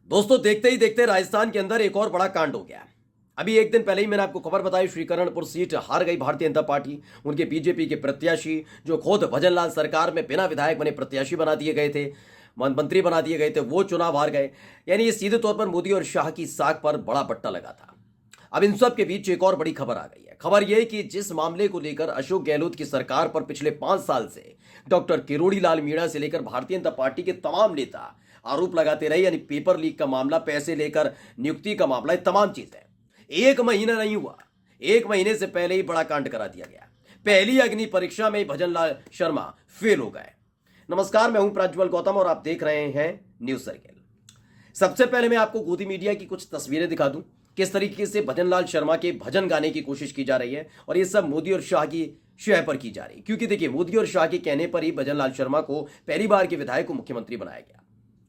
दोस्तों देखते ही देखते राजस्थान के अंदर एक और बड़ा कांड हो गया। अभी एक दिन पहले ही मैंने आपको खबर बताई, श्रीकरणपुर सीट हार गई भारतीय जनता पार्टी। उनके बीजेपी के प्रत्याशी जो खुद भजनलाल सरकार में बिना विधायक बने प्रत्याशी बना दिए गए थे, मंत्री बना दिए गए थे, वो चुनाव हार गए। यानी ये सीधे तौर पर मोदी और शाह की साख पर बड़ा बट्टा लगा था। अब इन सब के बीच एक और बड़ी खबर आ गई है। खबर यह कि जिस मामले को लेकर अशोक गहलोत की सरकार पर पिछले 5 साल से डॉक्टर किरोड़ी लाल मीणा से लेकर भारतीय जनता पार्टी के तमाम नेता आरोप लगाते रहे, यानी पेपर लीक का मामला, पैसे लेकर नियुक्ति का मामला, ये तमाम चीजें, एक महीना नहीं हुआ, एक महीने से पहले ही बड़ा कांड करा दिया गया। पहली अग्नि परीक्षा में भजनलाल शर्मा फेल हो गए। नमस्कार, मैं हूं प्रज्वल गौतम और आप देख रहे हैं न्यूज सर्किल। सबसे पहले मैं आपको गोदी मीडिया की कुछ तस्वीरें दिखा दूं, किस तरीके से भजनलाल शर्मा के भजन गाने की कोशिश की जा रही है और ये सब मोदी और शाह की शय पर की जा रही है। क्योंकि देखिए, मोदी और शाह के कहने पर ही भजनलाल शर्मा को पहली बार के विधायक को मुख्यमंत्री बनाया गया।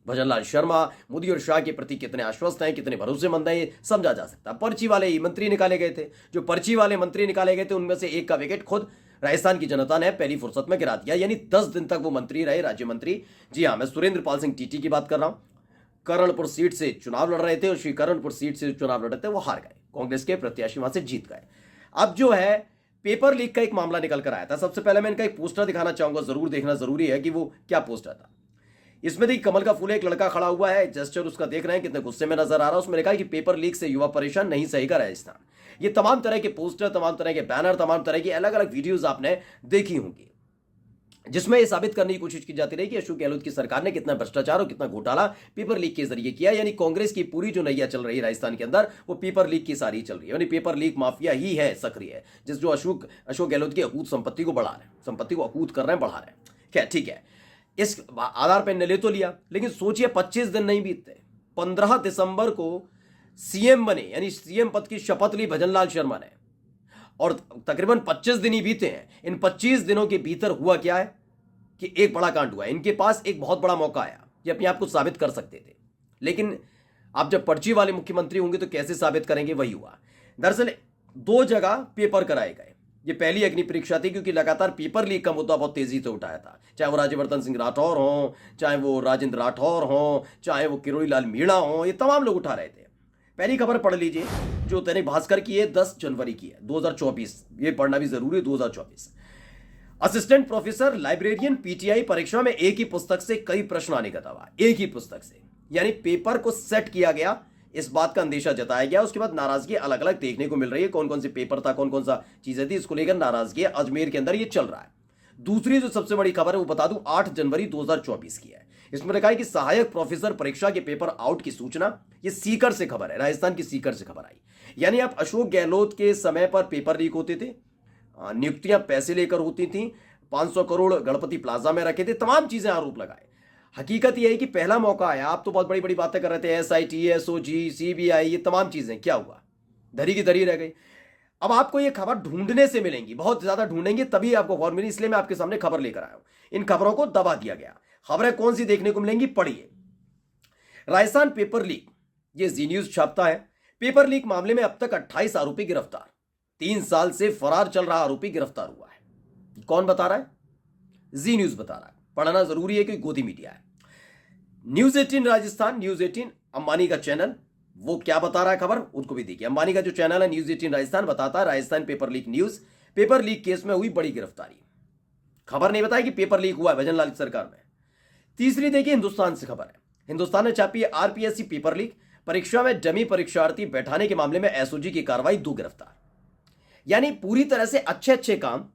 भजनलाल शर्मा मोदी और शाह के प्रति कितने आश्वस्त हैं, कितने भरोसेमंद हैं, ये समझा जा सकता है। पर्ची वाले ही मंत्री निकाले गए थे। जो पर्ची वाले मंत्री निकाले गए थे उनमें से एक का विकेट खुद राजस्थान की जनता ने पहली फुर्सत में गिरा दिया। यानी 10 दिन तक वो मंत्री रहे, राज्य मंत्री। जी हाँ, मैं सुरेंद्र पाल सिंह टीटी की बात कर रहा हूं। करणपुर सीट से चुनाव लड़ रहे थे और श्रीकरणपुर सीट से चुनाव लड़ रहे थे, वो हार गए। कांग्रेस के प्रत्याशी वहां से जीत गए। अब जो है, पेपर लीक का एक मामला निकल कर आया था। सबसे पहले मैं इनका एक पोस्टर दिखाना चाहूंगा, जरूर देखना जरूरी है कि वो क्या पोस्टर था। इसमें देखिए, कमल का फूल, एक लड़का खड़ा हुआ है, जेस्चर उसका देख रहे हैं, कितने गुस्से में नजर आ रहा है। उसमें लिखा है कि पेपर लीक से युवा परेशान, नहीं सहेगा राजस्थान। ये तमाम तरह के पोस्टर, तमाम तरह के बैनर, तमाम तरह की अलग अलग वीडियोज आपने देखी होंगी, जिसमें यह साबित करने की कोशिश की जाती रही कि अशोक गहलोत की सरकार ने कितना भ्रष्टाचार और कितना घोटाला पेपर लीक के जरिए किया। यानी कांग्रेस की पूरी जो नैया चल रही है राजस्थान के अंदर, वो पेपर लीक की सारी चल रही है। यानी पेपर लीक माफिया ही है सक्रिय, जिस जो अशोक गहलोत की अकूत संपत्ति को बढ़ा रहे हैं, संपत्ति को अकूत कर रहे हैं, बढ़ा रहे हैं। क्या ठीक है, इस आधार पर ने ले तो लिया, लेकिन सोचिए 25 दिन नहीं बीतते, 15 दिसंबर को सीएम बने, यानी सीएम पद की शपथ ली भजनलाल शर्मा ने, और तकरीबन 25 दिन ही बीते हैं। इन 25 दिनों के भीतर हुआ क्या है कि एक बड़ा कांड हुआ। इनके पास एक बहुत बड़ा मौका आया, ये अपने आप को साबित कर सकते थे, लेकिन आप जब पर्ची वाले मुख्यमंत्री होंगे तो कैसे साबित करेंगे, वही हुआ। दरअसल 2 जगह पेपर कराए गए। ये पहली अग्नि परीक्षा थी, क्योंकि लगातार पेपर लीक का मुद्दा बहुत तेजी से उठाया था। चाहे वो राज्यवर्धन सिंह राठौर हों, चाहे वो राजेंद्र राठौर हों, चाहे वो किरोड़ी लाल मीणा हों, ये तमाम लोग उठा रहे थे। पहली खबर पढ़ लीजिए, जो दैनिक भास्कर की है, 10 जनवरी की है, 2024। ये पढ़ना भी जरूरी है, 2024। असिस्टेंट प्रोफेसर लाइब्रेरियन पीटीआई परीक्षा में एक ही पुस्तक से कई प्रश्न आने का दावा। एक ही पुस्तक से, यानी पेपर को सेट किया गया, इस बात का अंदेशा जताया गया। उसके बाद नाराजगी अलग अलग देखने को मिल रही है। कौन कौन से पेपर था, कौन कौन सा चीजें थी, इसको लेकर नाराजगी अजमेर के अंदर ये चल रहा है। दूसरी जो सबसे बड़ी खबर है वो बता दूं, 8 जनवरी 2024 की है। इसमें लिखा है कि सहायक प्रोफेसर परीक्षा के पेपर आउट की सूचना। ये सीकर से खबर है, राजस्थान की सीकर से खबर आई। यानी अब अशोक गहलोत के समय पर पेपर लीक होते थे, नियुक्तियां पैसे लेकर होती थी, 500 करोड़ गणपति प्लाजा में रखे थे, तमाम चीजें आरोप लगाए। हकीकत यह है कि पहला मौका आया। आप तो बहुत बड़ी बड़ी बातें कर रहे थे, एसआईटी, एसओजी, सीबीआई, ये तमाम चीजें, क्या हुआ, धरी की धरी रह गई। अब आपको ये खबर ढूंढने से मिलेंगी, बहुत ज्यादा ढूंढेंगे तभी आपको खबर मिली, इसलिए मैं आपके सामने खबर लेकर आया हूं। इन खबरों को दबा दिया गया। खबरें कौन सी देखने को मिलेंगी, पढ़िए। राजस्थान पेपर लीक, ये जी न्यूज छापता है। पेपर लीक मामले में अब तक 28 आरोपी गिरफ्तार। 3 साल से फरार चल रहा आरोपी गिरफ्तार हुआ है। कौन बता रहा है? जी न्यूज बता रहा है। पढ़ना जरूरी है क्योंकि गोदी मीडिया है। न्यूज 18 राजस्थान, न्यूज 18 अंबानी का चैनल, वो क्या बता रहा है खबर, उनको भी देखिए। अंबानी का जो चैनल है न्यूज 18 राजस्थान, बताता है Rajasthan paper leak news. Paper leak case में हुई बड़ी गिरफ्तारी। खबर नहीं बताई कि पेपर लीक हुआ है भजनलाल की सरकार में। तीसरी देखिए, हिंदुस्तान से खबर है। हिंदुस्तान ने छापी है, आरपीएससी पेपर लीक, परीक्षा में डमी परीक्षार्थी बैठाने के मामले में एसओजी की कार्रवाई, 2 गिरफ्तार। यानी पूरी तरह से अच्छे अच्छे काम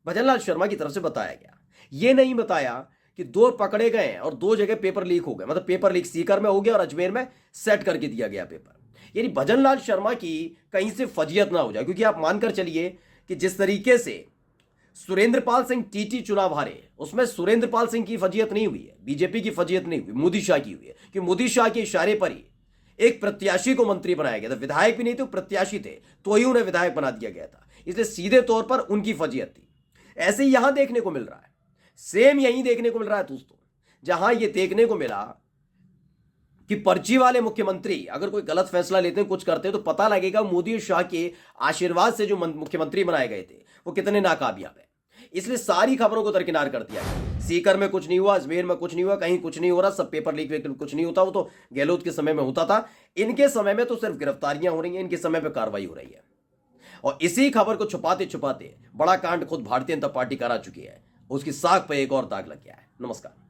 भजनलाल शर्मा की तरफ से बताया गया। यह नहीं बताया कि 2 पकड़े गए और 2 जगह पेपर लीक हो गए। मतलब पेपर लीक सीकर में हो गया और अजमेर में सेट करके दिया गया पेपर। यानी भजनलाल शर्मा की कहीं से फजीयत ना हो जाए, क्योंकि आप मानकर चलिए कि जिस तरीके से सुरेंद्र पाल सिंह टीटी चुनाव हारे, उसमें सुरेंद्र पाल सिंह की फजीयत नहीं हुई है, बीजेपी की फजीयत नहीं हुई, मोदी शाह की हुई है। कि मोदी शाह के इशारे पर ही एक प्रत्याशी को मंत्री बनाया गया था। विधायक भी नहीं थे, प्रत्याशी थे, तो ही उन्हें विधायक बना दिया गया था। इसलिए सीधे तौर पर उनकी फजीयत थी। ऐसे ही यहां देखने को मिल रहा है, सेम यही देखने को मिल रहा है दोस्तों, जहां यह देखने को मिला कि पर्ची वाले मुख्यमंत्री अगर कोई गलत फैसला लेते हैं, कुछ करते हैं, तो पता लगेगा मोदी और शाह के आशीर्वाद से जो मुख्यमंत्री बनाए गए थे वो कितने नाकामयाब है। इसलिए सारी खबरों को दरकिनार कर दिया गया। सीकर में कुछ नहीं हुआ, अजमेर में कुछ नहीं हुआ, कहीं कुछ नहीं हो रहा, सब पेपर लीक वेक कुछ नहीं होता, वो तो गहलोत के समय में होता था। इनके समय में तो सिर्फ गिरफ्तारियां हो रही हैं, इनके समय पे कार्रवाई हो रही है। और इसी खबर को छुपाते छुपाते बड़ा कांड खुद भारतीय जनता पार्टी करा चुकी है, उसकी साख पे एक और दाग लग गया है। नमस्कार।